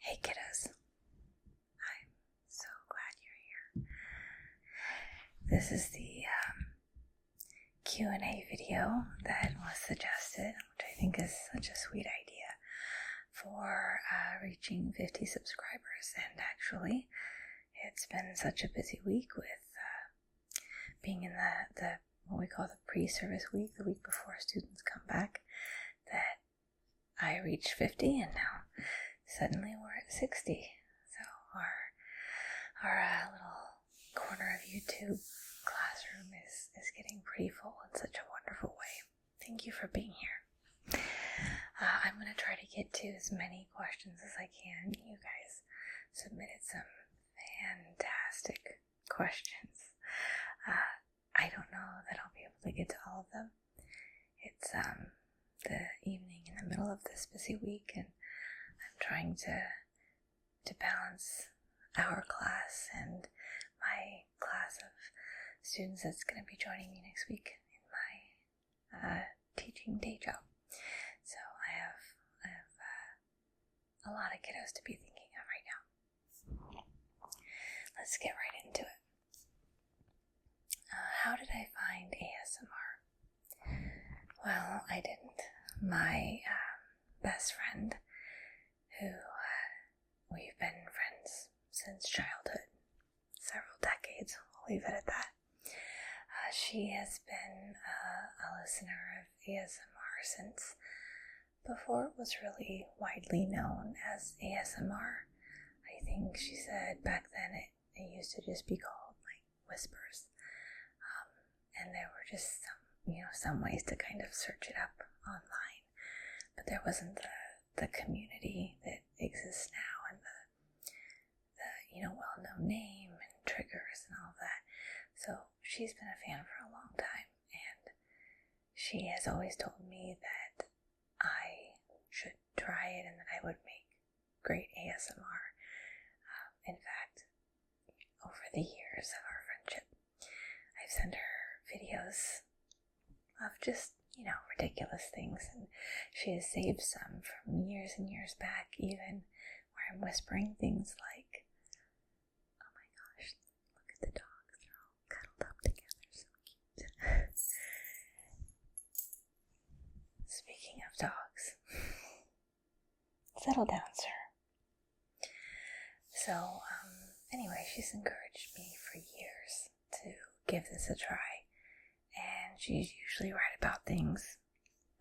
Hey kiddos, I'm so glad you're here. This is the Q&A video that was suggested, which I think is such a sweet idea for reaching 50 subscribers. And actually, it's been such a busy week with being in the what we call the pre-service week, the week before students come back, that I reached 50, and now suddenly we're at 60. So our little corner of YouTube classroom is getting pretty full in such a wonderful way. Thank you for being here. I'm going to try to get to as many questions as I can. You guys submitted some fantastic questions. I don't know that I'll be able to get to all of them. It's the evening in the middle of this busy week, and I'm trying to balance our class and my class of students that's going to be joining me next week in my teaching day job. So I have a lot of kiddos to be thinking of right now. Let's get right into it. How did I find ASMR? Well, I didn't. My best friend, who we've been friends since childhood, several decades, we'll leave it at that. She has been a listener of ASMR since before it was really widely known as ASMR. I think she said back then it used to just be called like whispers. And there were just some ways to kind of search it up online, but there wasn't the community that exists now, and the well-known name and triggers and all of that. So she's been a fan for a long time, and she has always told me that I should try it and that I would make great ASMR. In fact, over the years of our friendship, I've sent her videos of just, ridiculous things, and she has saved some from years and years back, even where I'm whispering things like, oh my gosh, look at the dogs, they're all cuddled up together, so cute. Speaking of dogs, settle down, sir. So, anyway, she's encouraged me for years to give this a try. And she's usually right about things,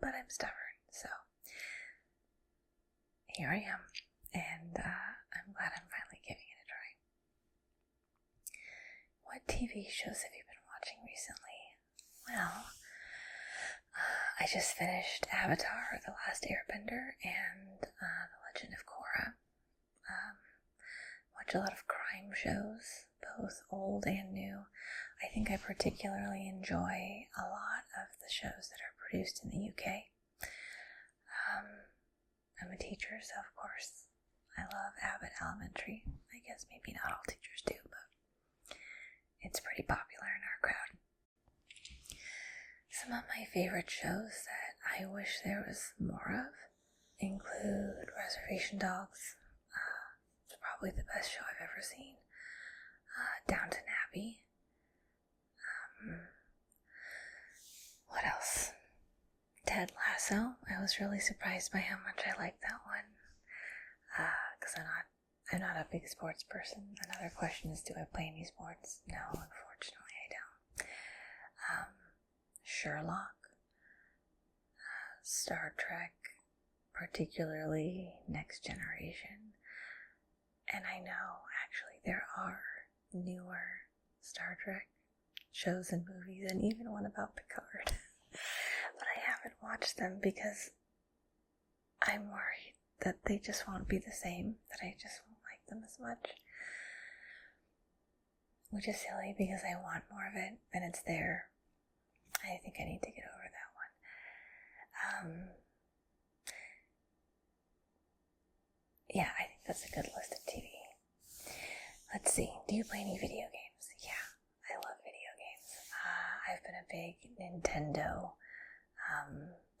but I'm stubborn, so here I am, and I'm glad I'm finally giving it a try. What TV shows have you been watching recently? Well, I just finished Avatar: The Last Airbender and The Legend of Korra. Watch a lot of crime shows, both old and new. I think I particularly enjoy a lot of the shows that are produced in the UK. I'm a teacher, so of course I love Abbott Elementary. I guess maybe not all teachers do, but it's pretty popular in our crowd. Some of my favorite shows that I wish there was more of include Reservation Dogs. It's probably the best show I've ever seen. Downton Abbey. What else? Ted Lasso. I was really surprised by how much I liked that one. Because I'm not a big sports person. Another question is, do I play any sports? No, unfortunately I don't. Sherlock. Star Trek. Particularly Next Generation. And I know, actually, there are newer Star Trek shows and movies, and even one about Picard. But I haven't watched them because I'm worried that they just won't be the same, that I just won't like them as much. Which is silly because I want more of it, and it's there. I think I need to get over that one. Yeah, I think that's a good list of TV. Let's see, do you play any video games? Yeah, I love video games. I've been a big Nintendo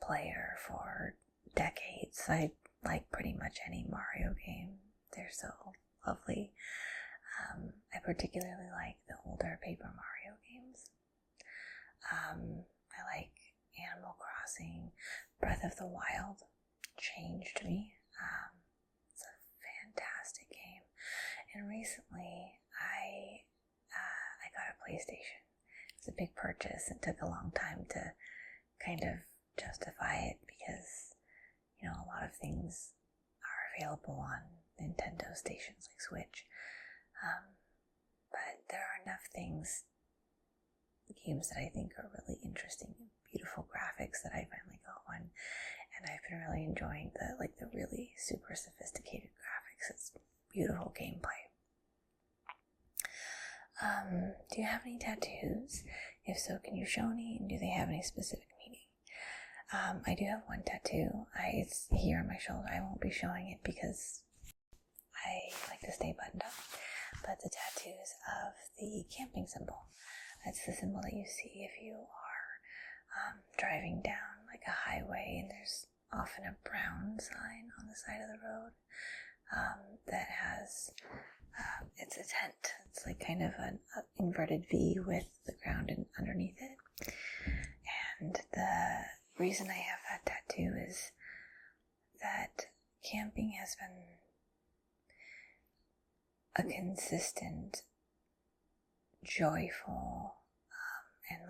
player for decades. I like pretty much any Mario game, They're so lovely. I particularly like the older Paper Mario games. I like Animal Crossing. Breath of the Wild changed me. It's a fantastic game. And recently, I got a PlayStation. It was a big purchase. It took a long time to kind of justify it because, you know, a lot of things are available on Nintendo stations like Switch. But there are enough games that I think are really interesting and beautiful graphics that I finally got one. And I've been really enjoying the really super sophisticated graphics. It's beautiful gameplay. Do you have any tattoos? If so, can you show any? And do they have any specific meaning? I do have one tattoo. It's here on my shoulder. I won't be showing it because I like to stay buttoned up. But the tattoo is of the camping symbol. That's the symbol that you see if you are driving down like a highway, and there's often a brown sign on the side of the road that has, it's a tent. It's like kind of an inverted V with the ground underneath it. And the reason I have that tattoo is that camping has been a consistent, joyful, and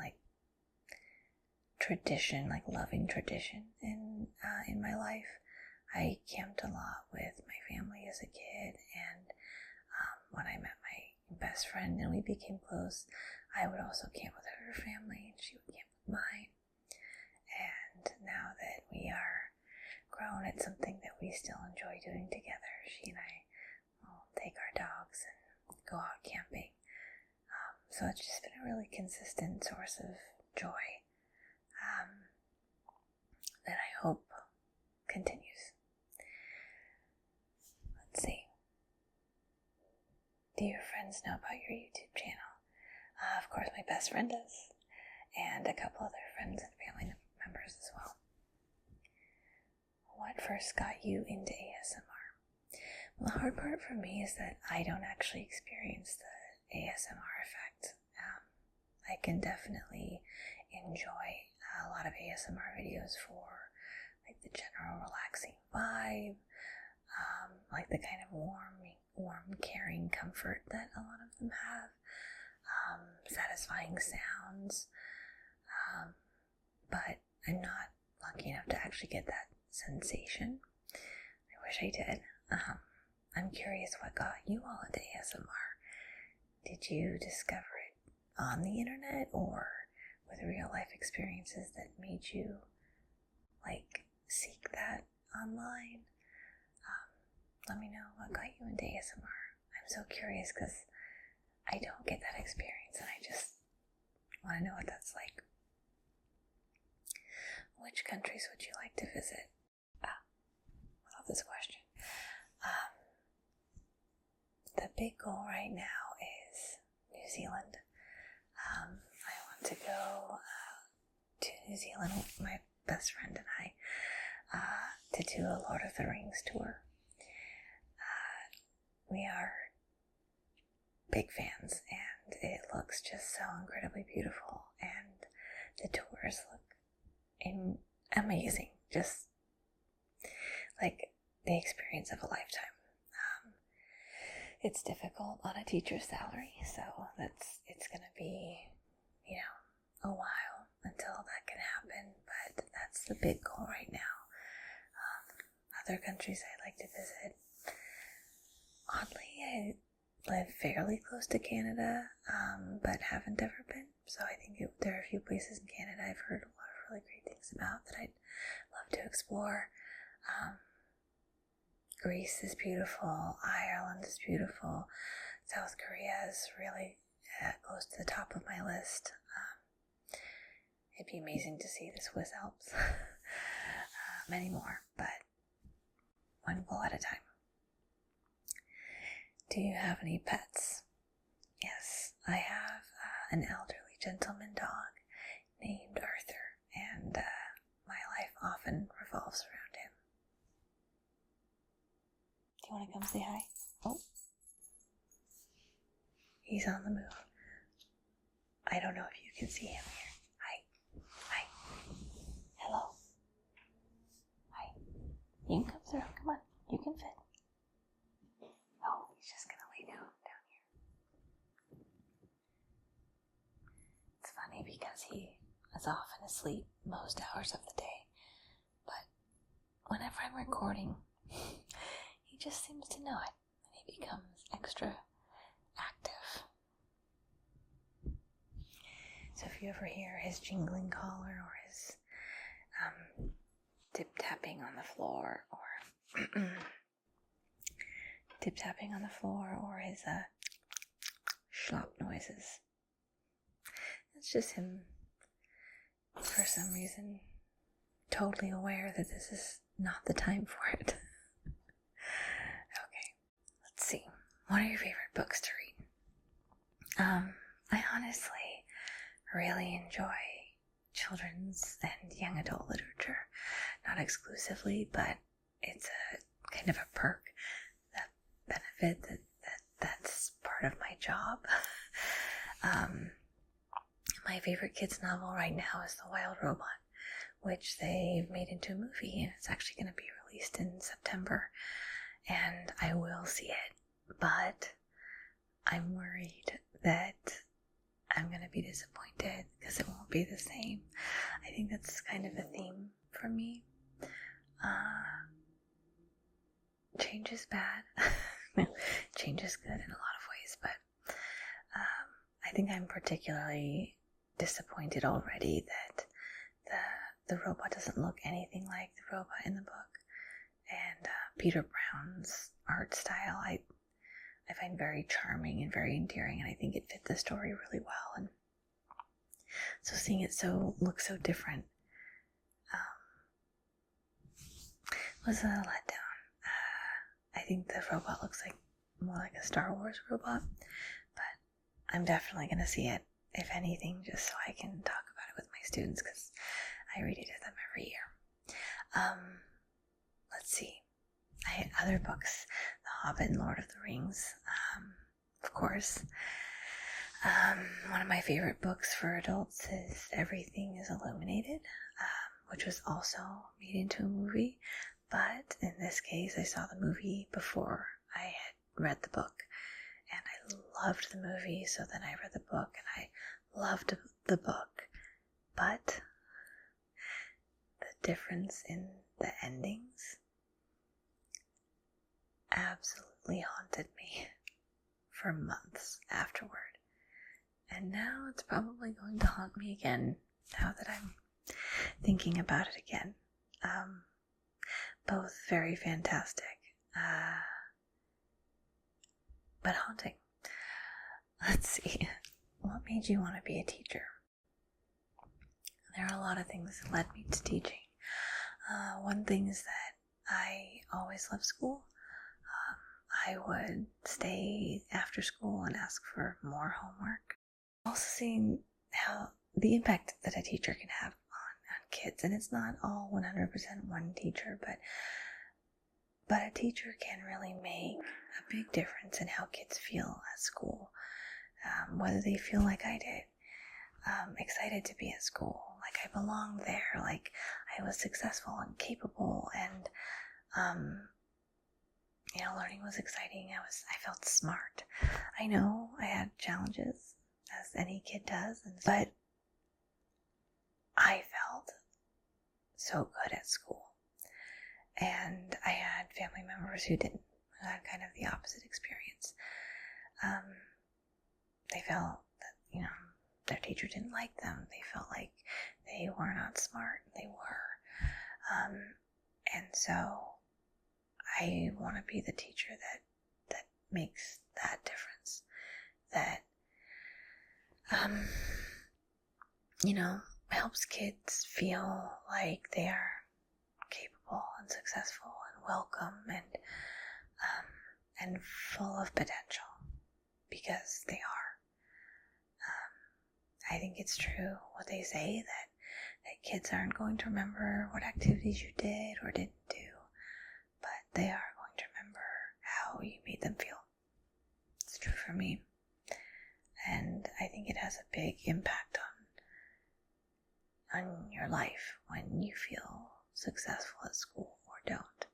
tradition, loving tradition in my life. I camped a lot with my family as a kid, and when I met my best friend and we became close, I would also camp with her family, and she would camp with mine. And now that we are grown, it's something that we still enjoy doing together. She and I will take our dogs and go out camping. So it's just been a really consistent source of joy that I hope continues. Let's see. Do your friends know about your YouTube channel? Of course, my best friend does, and a couple other friends and family members as well. What first got you into ASMR? Well, the hard part for me is that I don't actually experience the ASMR effect. I can definitely enjoy a lot of ASMR videos for the general relaxing vibe, the kind of warm, caring comfort that a lot of them have, satisfying sounds, but I'm not lucky enough to actually get that sensation. I wish I did. I'm curious what got you all into ASMR. Did you discover it on the internet or with real life experiences that made you seek that online? Let me know what got you into ASMR. I'm so curious because I don't get that experience and I just want to know what that's like. Which countries would you like to visit? I love this question. The big goal right now is New Zealand. I want to go to New Zealand with my best friend and I to do a Lord of the Rings tour. We are big fans, and it looks just so incredibly beautiful, and the tours look amazing, just like the experience of a lifetime. It's difficult on a teacher's salary, so it's gonna be, a while until that can happen, but that's the big goal right now. Other countries I'd like to visit. Oddly, I live fairly close to Canada, but haven't ever been, so I think there are a few places in Canada I've heard a lot of really great things about that I'd love to explore. Greece is beautiful, Ireland is beautiful, South Korea is really close to the top of my list. It'd be amazing to see the Swiss Alps. Many more, but one goal at a time. Do you have any pets? Yes, I have an elderly gentleman dog named Arthur, and my life often revolves around him. Do you want to come say hi? Oh. He's on the move. I don't know if you can see him here. Hi. Hi. Hello. Hi. You can come through. Come on. You can fit. Oh, he's just gonna lay down here. It's funny because he is often asleep most hours of the day, but whenever I'm recording, he just seems to know it, and he becomes extra active. So if you ever hear his jingling collar or his tip-tapping on the floor or tip-tapping on the floor or his schlop noises, it's just him, for some reason, totally aware that this is not the time for it. Okay, let's see. What are your favorite books to read? I honestly really enjoy children's and young adult literature. Not exclusively, but it's a kind of a perk, that benefit that's part of my job. My favorite kids novel right now is The Wild Robot, which they've made into a movie, and it's actually going to be released in September, and I will see it, but I'm worried that I'm going to be disappointed because it won't be the same. I think that's kind of a theme for me. Change is bad. No, change is good in a lot of ways, but I think I'm particularly disappointed already that the robot doesn't look anything like the robot in the book, and Peter Brown's art style I find very charming and very endearing, and I think it fit the story really well, and so seeing it look so different was a letdown. I think the robot looks more like a Star Wars robot, but I'm definitely going to see it, if anything, just so I can talk about it with my students, because I read it to them every year. Let's see. I had other books, The Hobbit and Lord of the Rings, of course. One of my favorite books for adults is Everything is Illuminated, which was also made into a movie, but in this case I saw the movie before I had read the book, and I loved the movie, so then I read the book, and I loved the book, but the difference in the endings absolutely haunted me for months afterward, and now it's probably going to haunt me again now that I'm thinking about it again. Both very fantastic, but haunting. Let's see. What made you want to be a teacher? There are a lot of things that led me to teaching. One thing is that I always loved school. I would stay after school and ask for more homework. Also seeing how the impact that a teacher can have on kids, and it's not all 100% one teacher, but a teacher can really make a big difference in how kids feel at school, whether they feel like I did, excited to be at school, like I belonged there, like I was successful and capable, and learning was exciting. I felt smart. I know I had challenges, as any kid does, but I felt so good at school. And I had family members who didn't, who had kind of the opposite experience. They felt that, their teacher didn't like them. They felt like they were not smart. They were. And so I want to be the teacher that makes that difference. That, helps kids feel like they are capable and successful and welcome and full of potential, because they are. I think it's true what they say, that kids aren't going to remember what activities you did or didn't do, but they are going to remember how them feel. It's true for me. And I think it has a big impact on your life when you feel successful at school or don't.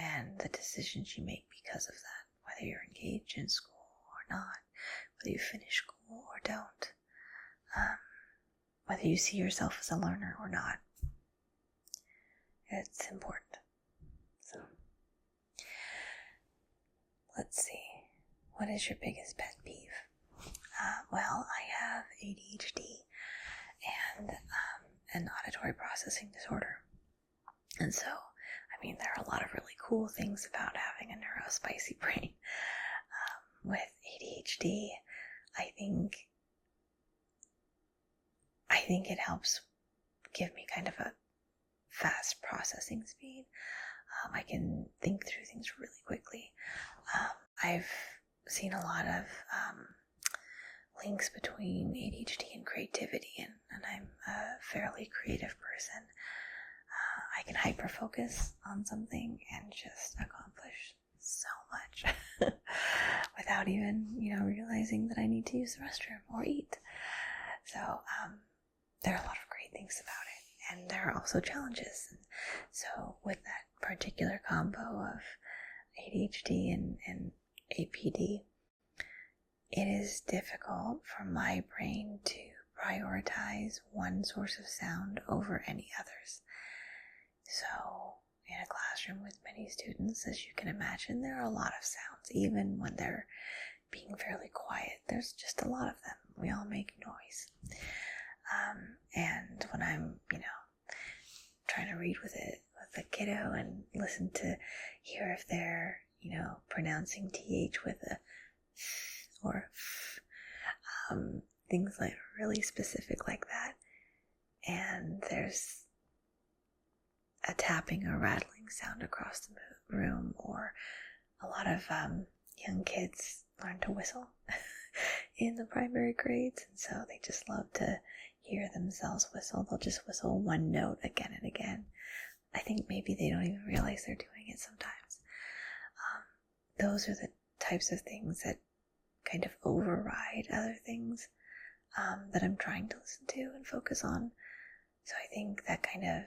And the decisions you make because of that, whether you're engaged in school or not, whether you finish school or don't, whether you see yourself as a learner or not. It's important. So, let's see. What is your biggest pet peeve? Well, I have ADHD and an auditory processing disorder. And so, there are a lot of really cool things about having a neurospicy brain. With ADHD, I think it helps give me kind of a fast processing speed. I can think through things really quickly. I've seen a lot of links between ADHD and creativity, and I'm a fairly creative person. I can hyper-focus on something and just accomplish so much without even, realizing that I need to use the restroom or eat. So there are a lot of great things about it, and there are also challenges. So with that particular combo of ADHD and APD, it is difficult for my brain to prioritize one source of sound over any others. So in a classroom with many students, as you can imagine, there are a lot of sounds. Even when they're being fairly quiet, there's just a lot of them. We all make noise. And when I'm, trying to read with a kiddo and listen to hear if they're, pronouncing TH with a or things like really specific like that. And there's a tapping or rattling sound across the room, or a lot of young kids learn to whistle in the primary grades, and so they just love to hear themselves whistle. They'll just whistle one note again and again. I think maybe they don't even realize they're doing it sometimes. Those are the types of things that kind of override other things that I'm trying to listen to and focus on. So I think that kind of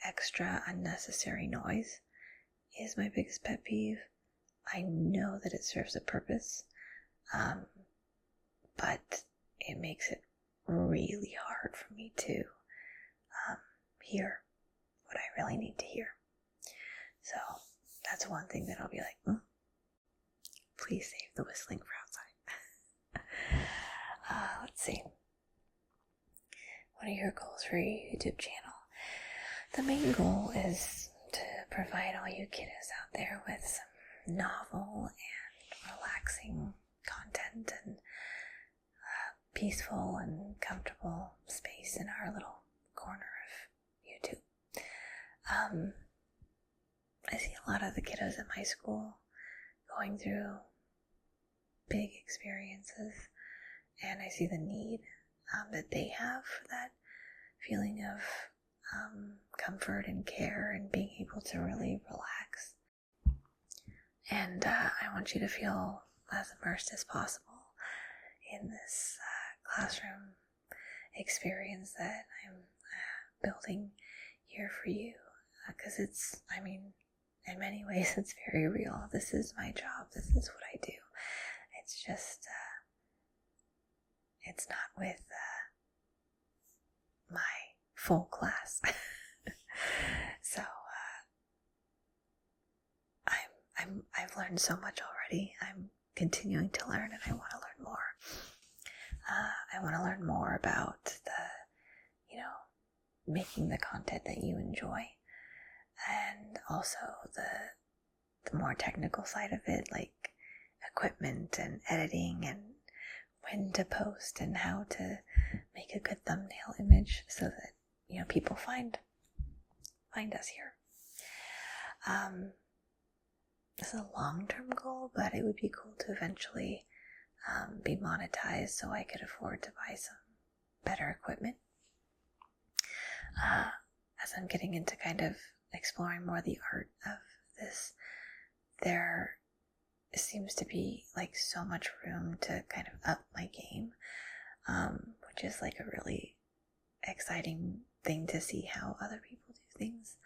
extra unnecessary noise is my biggest pet peeve. I know that it serves a purpose, but it makes it really hard for me to hear what I really need to hear. So that's one thing that I'll be like, please save the whistling for outside. Let's see. What are your goals for your YouTube channel? The main goal is to provide all you kiddos out there with some novel and relaxing content and peaceful and comfortable space in our little corner of YouTube. I see a lot of the kiddos at my school going through big experiences, and I see the need that they have for that feeling of comfort and care and being able to really relax. And I want you to feel as immersed as possible in this classroom experience that I'm building here for you, because it's, in many ways it's very real. This is my job. This is what I do. It's just, it's not with my full class. So I've learned so much already. I'm continuing to learn, and I want to learn more. I want to learn more about the, making the content that you enjoy, and also the more technical side of it, like equipment and editing and when to post and how to make a good thumbnail image so that people find us here. This is a long-term goal, but it would be cool to eventually be monetized so I could afford to buy some better equipment. As I'm getting into kind of exploring more the art of this there seems to be like so much room to kind of up my game, which is like a really exciting thing to see how other people do things,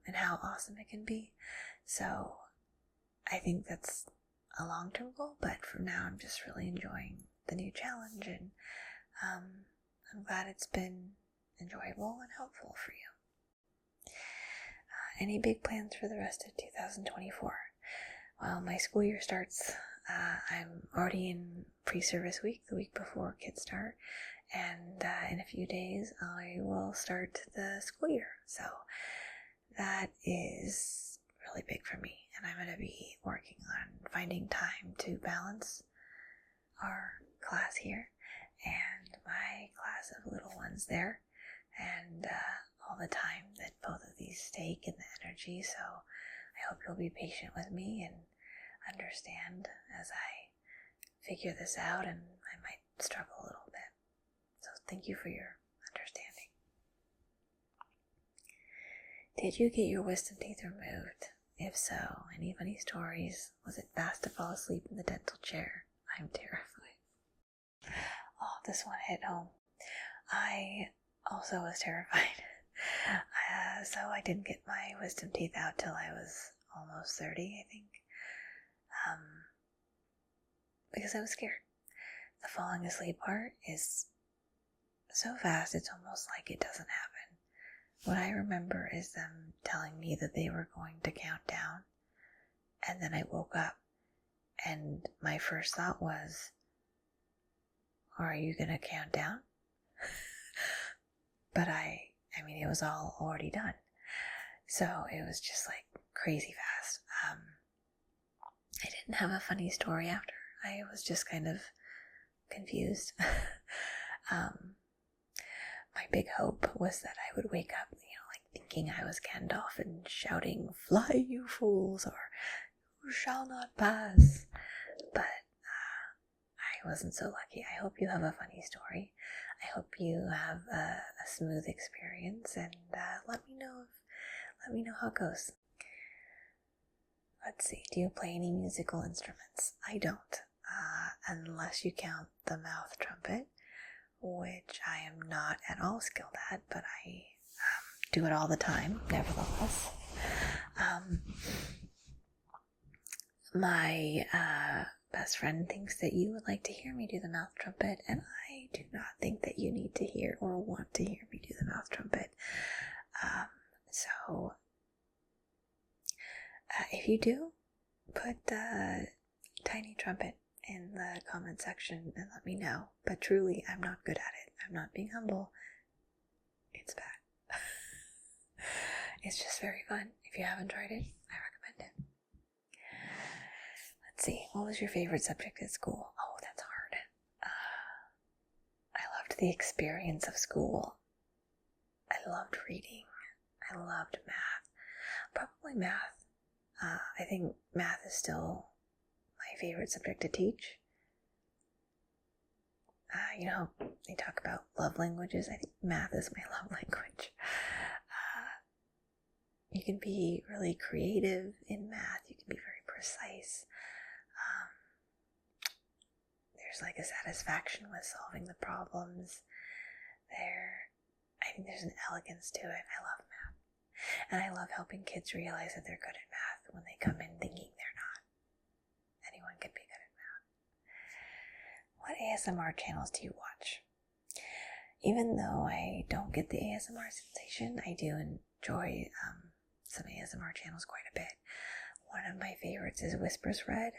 and how awesome it can be. So I think that's a long-term goal, but for now I'm just really enjoying the new challenge, and I'm glad it's been enjoyable and helpful for you. Any big plans for the rest of 2024? Well, my school year starts. I'm already in pre-service week, the week before kids start, and in a few days I will start the school year. So that is really big for me, and I'm going to be working on finding time to balance our class here and my class of little ones there, and all the time that both of these take and the energy. So I hope you'll be patient with me and understand as I figure this out, and I might struggle a little bit. So thank you for your understanding. Did you get your wisdom teeth removed? If so, any funny stories? Was it fast to fall asleep in the dental chair? I'm terrified. Oh, this one hit home. I also was terrified. So I didn't get my wisdom teeth out till I was almost 30, I think. Because I was scared. The falling asleep part is so fast, it's almost like it doesn't happen. What I remember is them telling me that they were going to count down, and then I woke up, and my first thought was, are you going to count down? But I mean, it was all already done. So it was just like crazy fast. I didn't have a funny story after. I was just kind of confused. My big hope was that I would wake up, like thinking I was Gandalf and shouting, "Fly, you fools," or "You shall not pass." But I wasn't so lucky. I hope you have a funny story. I hope you have a smooth experience, and let me know how it goes. Let's see. Do you play any musical instruments? I don't, unless you count the mouth trumpet, which I am not at all skilled at, but I do it all the time, nevertheless. My best friend thinks that you would like to hear me do the mouth trumpet, and I do not think that you need to hear or want to hear me do the mouth trumpet. So if you do, put the tiny trumpet in the comment section and let me know. But truly, I'm not good at it. I'm not being humble. It's bad. It's just very fun. If you haven't tried it, I recommend it. Let's see. What was your favorite subject at school? Oh, that's hard. I loved the experience of school. I loved reading. I loved math. Probably math. I think math is still my favorite subject to teach. They talk about love languages. I think math is my love language. You can be really creative in math. You can be very precise. There's like a satisfaction with solving the problems. I think there's an elegance to it. I love math. And I love helping kids realize that they're good at math when they come in thinking they're not. Anyone can be good at math. What ASMR channels do you watch? Even though I don't get the ASMR sensation, I do enjoy some ASMR channels quite a bit. One of my favorites is Whispers Red.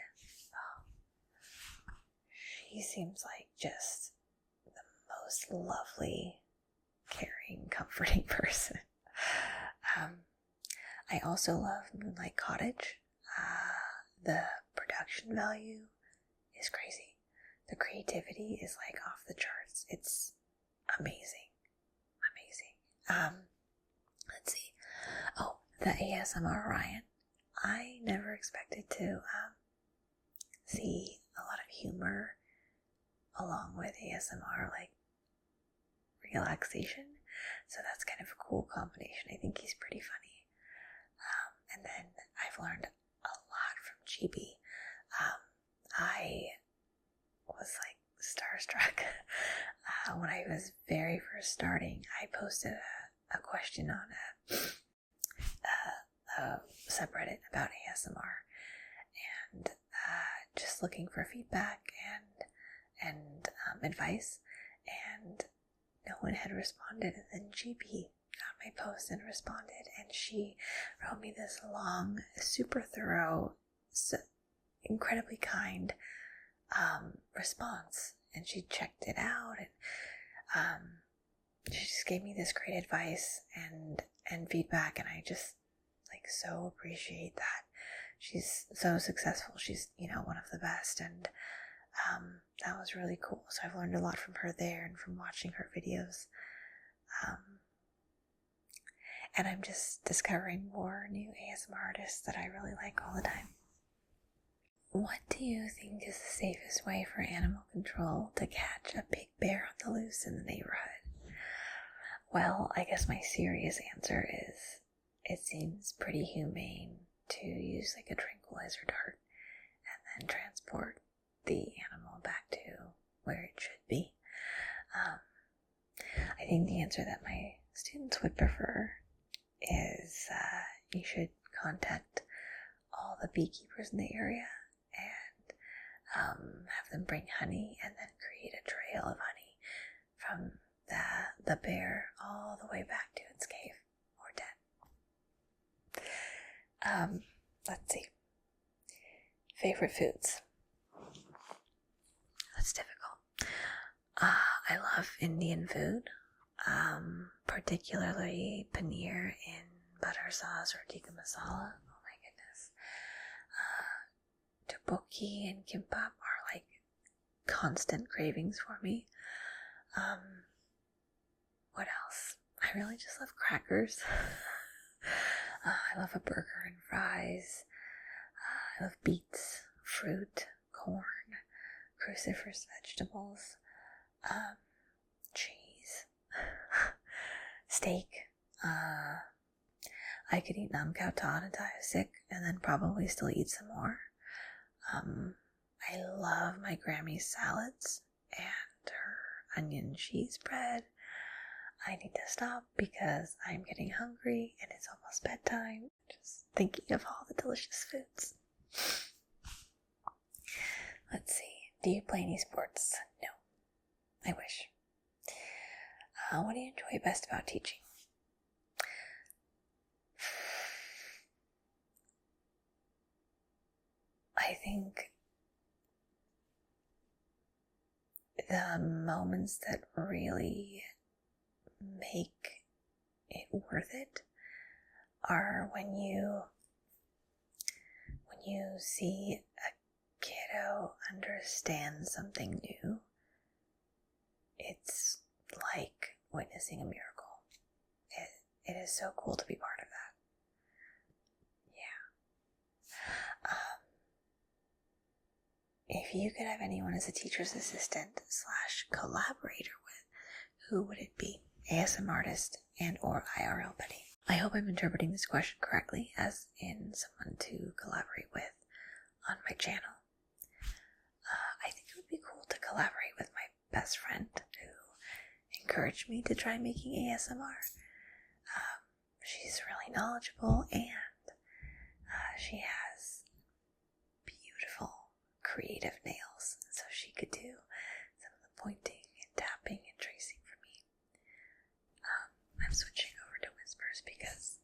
She seems like just the most lovely, caring, comforting person. I also love Moonlight Cottage. The production value is crazy. The creativity is like off the charts. It's amazing. Let's see. Oh, the ASMR Ryan. I never expected to see a lot of humor along with ASMR, like relaxation. So that's kind of a cool combination. I think he's pretty funny. And then I've learned a GB. I was like starstruck. When I was very first starting, I posted a question on a subreddit about ASMR, and just looking for feedback and advice, and no one had responded. And then GB got my post and responded, and she wrote me this long, super thorough, incredibly kind response, and she checked it out, and she just gave me this great advice and feedback, and I just like so appreciate that. She's so successful. She's, one of the best, and that was really cool. So I've learned a lot from her there and from watching her videos. And I'm just discovering more new ASMR artists that I really like all the time. What do you think is the safest way for animal control to catch a big bear on the loose in the neighborhood? Well, I guess my serious answer is it seems pretty humane to use like a tranquilizer dart and then transport the animal back to where it should be. I think the answer that my students would prefer is you should contact all the beekeepers in the area and have them bring honey, and then create a trail of honey from the bear all the way back to its cave or den. Let's see. Favorite foods. That's difficult. I love Indian food, particularly paneer in butter sauce or tikka masala. Oh my goodness. Tteokbokki and kimbap are like constant cravings for me. What else? I really just love crackers. I love a burger and fries. I love beets, fruit, corn, cruciferous vegetables, cheese, steak. I could eat nam khao ta until I was sick, and then probably still eat some more. I love my Grammy's salads and her onion cheese bread. I need to stop because I'm getting hungry and it's almost bedtime. Just thinking of all the delicious foods. Let's see. Do you play any sports? No. I wish. What do you enjoy best about teaching? I think the moments that really make it worth it are when you see a kiddo understand something new. It's like witnessing a miracle. It is so cool to be part of that. Yeah. If you could have anyone as a teacher's assistant / collaborator with, who would it be? ASM artist and or IRL buddy. I hope I'm interpreting this question correctly, as in someone to collaborate with on my channel. I think it would be cool to collaborate with my best friend who encouraged me to try making ASMR. She's really knowledgeable, and she has beautiful, creative nails, so she could do some of the pointing and tapping and tracing for me. I'm switching over to whispers because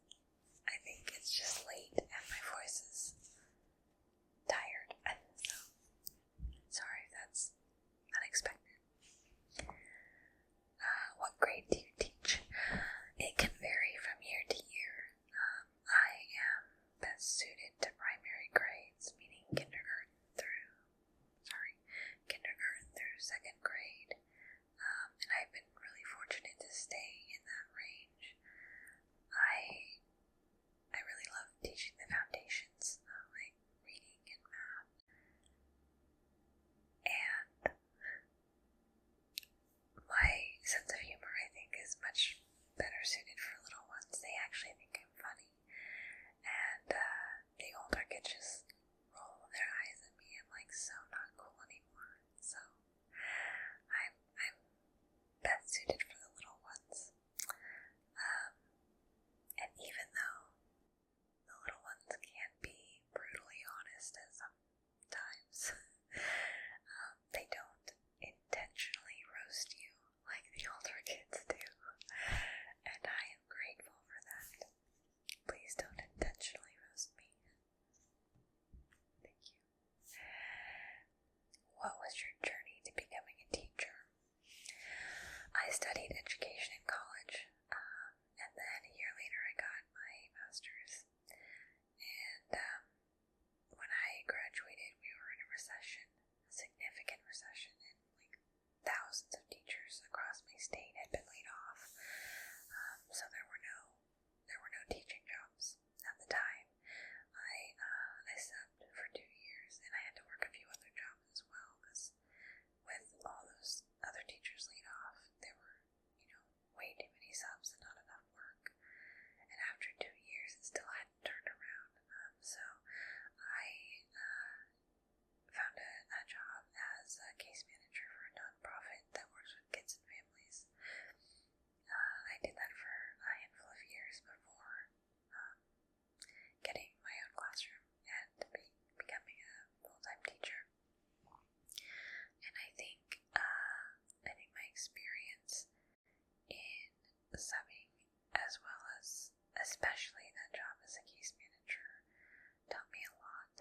I think it's just late and my voice is tired, so sorry if that's unexpected. What grade do you teach? It can vary from year to year. I am best suited to primary grades, meaning kindergarten through second grade, and I've been really fortunate to stay in that range. I really love teaching the with all those other teachers laid off, there were, way too many subs and not enough work. And after 2 years, it still hadn't turned around. So I found a job as a case manager for a nonprofit that works with kids and families. I did that for a handful of years before getting my own classroom and becoming a full-time teacher. And I think my experience in subbing, as well as especially that job as a case manager, taught me a lot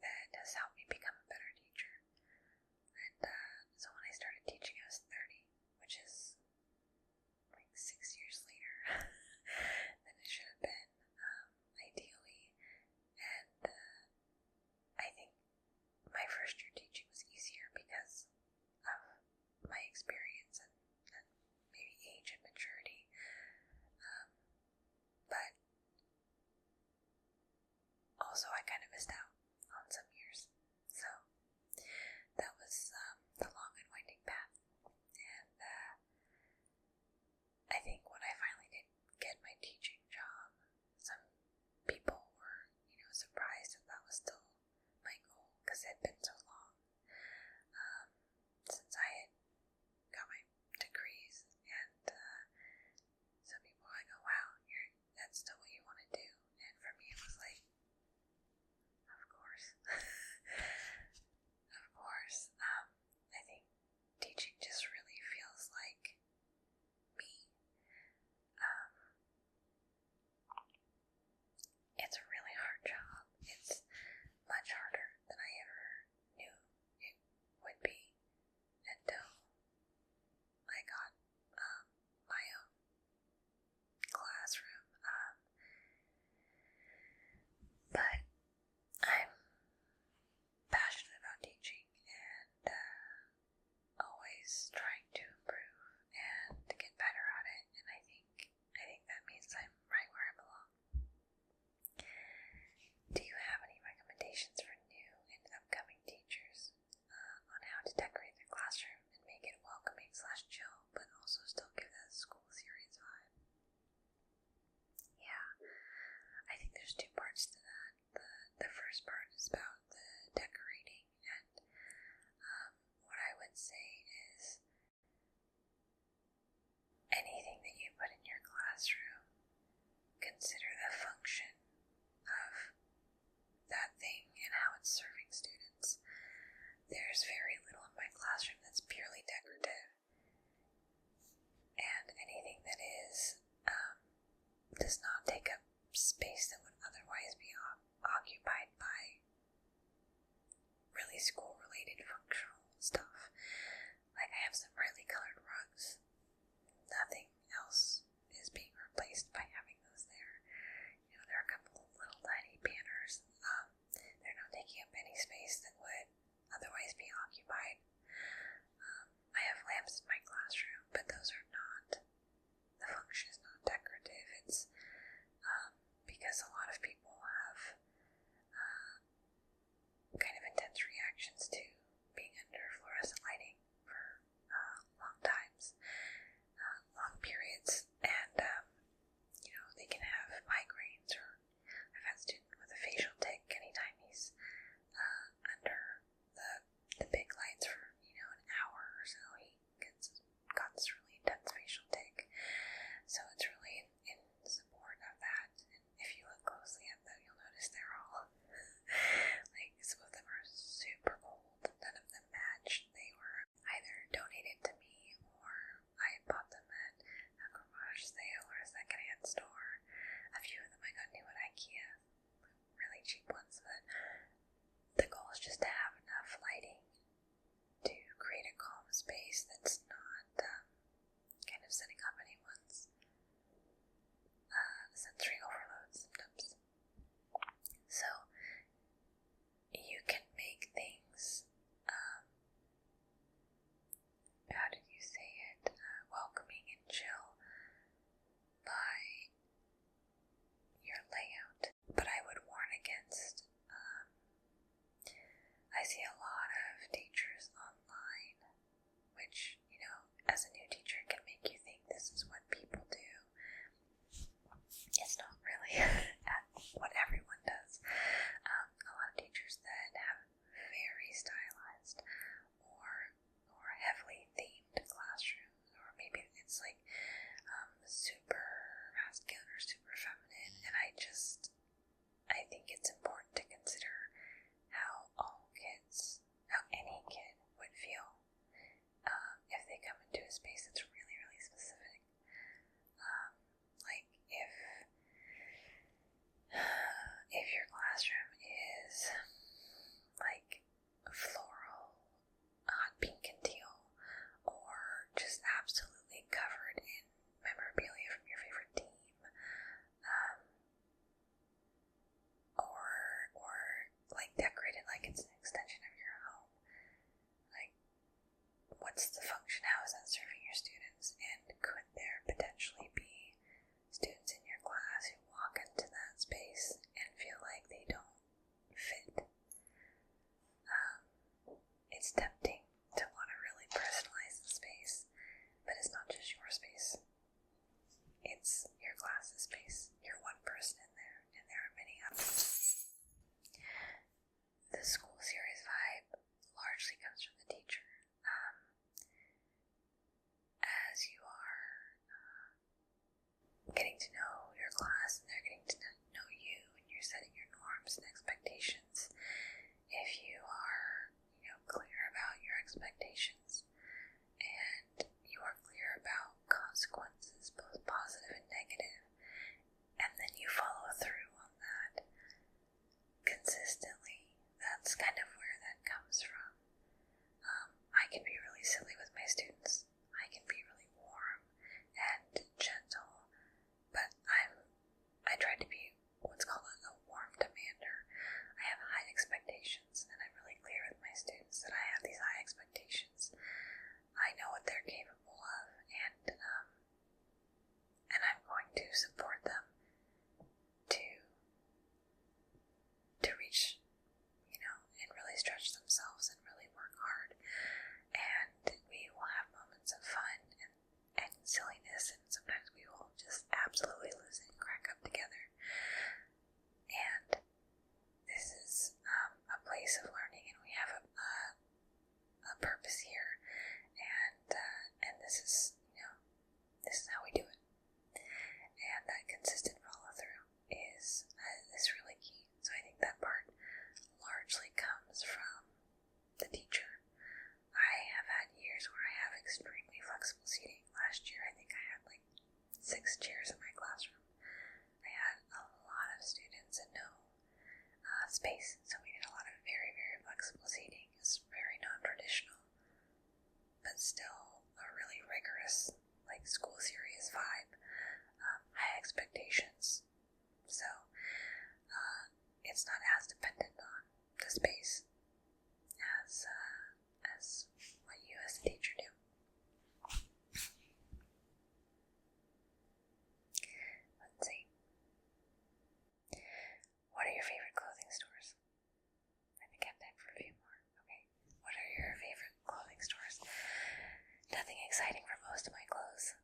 that has helped me become a better teacher. And so when I started teaching, I was 30, which is like 6 years later than it should have been, ideally. And I think my first year teaching was easier because of my experience and maybe age and maturity. But also I kind of missed out on some years. So that was the long and winding path. And I think when I finally did get my teaching job, some people were, surprised that that was still my goal, because it had been so long since I had got my degrees. And some people were like, oh wow, that's still what you want to do. And for me it was like, of course. Of course. I think teaching just really feels like me. It's a really hard job. It's much harder than I ever knew it would be until I got my own classroom. But I'm passionate about teaching and always trying to improve and to get better at it. And I think that means I'm right where I belong. Do you have any recommendations for new and upcoming teachers on how to decorate their classroom and make it welcoming/chill, but also still give that school series vibe? Yeah, I think there's two parts to that. The first part is about the decorating, and what I would say is anything that you put in your classroom, consider the function of that thing and how it's serving students. There's very little in my classroom that's purely decorative, and anything that is does not take up space that would otherwise be occupied by really school-related functional stuff. Like I have some brightly colored rugs. Nothing else is being replaced by having those there. There are a couple of little tiny banners. They're not taking up any space that would otherwise be occupied. I have lamps in my classroom, but those are not, the function is not decorative. It's because a lot of people have kind of intense reactions to being under fluorescent lighting for long times, long periods, and they can have migraines, or I've had a student with a facial tic anytime he's under the big lights for an hour or so. He got this really intense facial tic. So it's really in support of that. And if you look closely at them, you'll notice they're all like, some of them are super old. None of them matched. They were either donated to me or I bought them at a garage sale or a secondhand store. A few of them I got new at IKEA, really cheap ones, but the goal is just to have enough lighting to create a calm space that's not kind of setting up anyone's sensory overload symptoms. So you can make things, how did you say it, welcoming and chill by your layout. But I would warn against, I see a lot of as a new teacher can make you think this is what people do. It's not really what everyone does. A lot of teachers that have very stylized or heavily themed classrooms, or maybe it's like super masculine or super feminine, and I think it's important to consider how any kid would feel if they come into a space that's really, really specific. Like if your classroom is like floral, hot pink and teal, or just absolutely covered in memorabilia from your favorite team, or like decorated like it's an extension of your home. Like, what's the function? How is that serving your students? And could there potentially be students in your class who walk into that space and feel like they don't fit? It's tempting to want to really personalize the space, but it's not just your space. It's your class's space. You're one person in there, and there are many others. The school series vibe largely comes from the teacher. As you are getting to know your class and they're getting to know you, and you're setting your norms and expectations, if you are, clear about your expectations and you are clear about consequences, both positive and negative, and then you follow through on that consistently, that's kind of where that comes from. I can be really silly with my students. I can be really warm and gentle, but I try to be what's called a warm demander. I have high expectations, and I'm really clear with my students that I have these high expectations. I know what they're capable of, and I'm going to support them to reach, and really stretch themselves and really work hard. And we will have moments of fun and silliness, and sometimes we will just absolutely lose it and crack up together. And this is a place of learning, and we have a purpose here, and this is how we do it. And that consistent follow through is really key. So I think that part largely comes from the teacher. I have had years where I have extremely flexible seating. Last year I think I had like 6 chairs in my classroom. I had a lot of students and no space, so we did a lot of very, very flexible seating. It's very non-traditional, but still a really rigorous, like, school series vibe. High expectations. So it's not as dependent on the space as what you as a teacher do. Let's see. What are your favorite clothing stores? I think I have time for a few more. Okay. What are your favorite clothing stores? Nothing exciting for most of my clothes,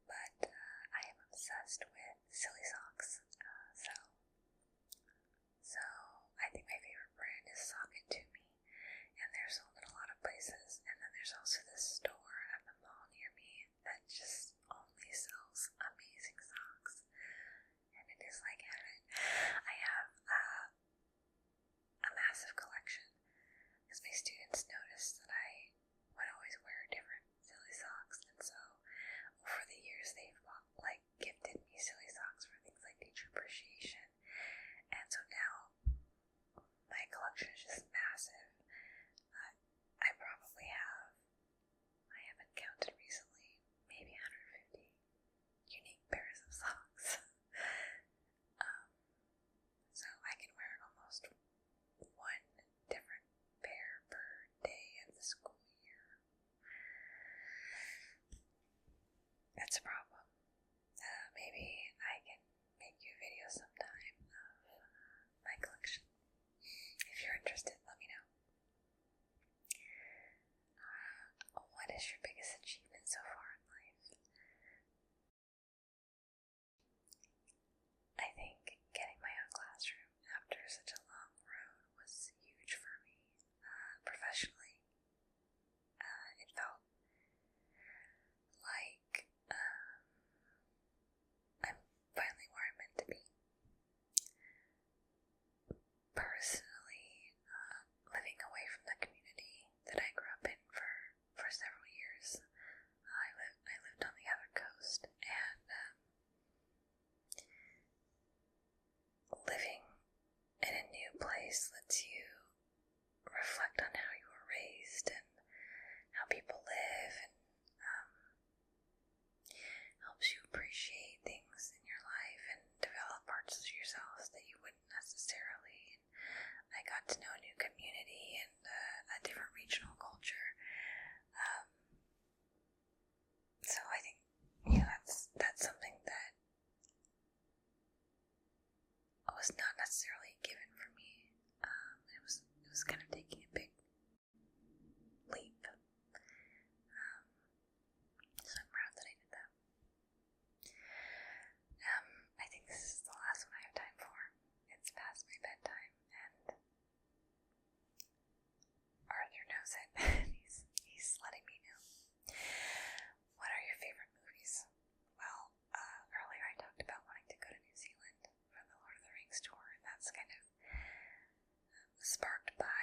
but I am obsessed with silly socks. So I think my favorite brand is Sock It To Me, and they're sold in a lot of places. And then there's also this store at the mall near me that just only sells amazing socks, and it is like heaven. I have a massive collection because my students noticed that I would always wear different silly socks, and so over the years they've gifted me silly socks for things like teacher appreciation, and so now my collection is just massive. I probably have, I haven't counted recently, maybe 150 unique pairs of socks. So I can wear almost one different pair per day of the school year. That's a problem. Maybe I can make you a video sometime of my collection. If you're interested, let me know. What is your biggest achievement so place lets you reflect on how you were raised and how people live, and helps you appreciate things in your life and develop parts of yourself that you wouldn't necessarily. And I got to know a new community and a different regional culture. So I think, that's something that was not necessarily given for me. It was kind of taking a big leap. So I'm proud that I did that. I think this is the last one I have time for. It's past my bedtime, and Arthur knows it. he's letting me know. What are your favorite movies? Well, earlier I talked about wanting to go to New Zealand for the Lord of the Rings tour, and that's kind of sparked by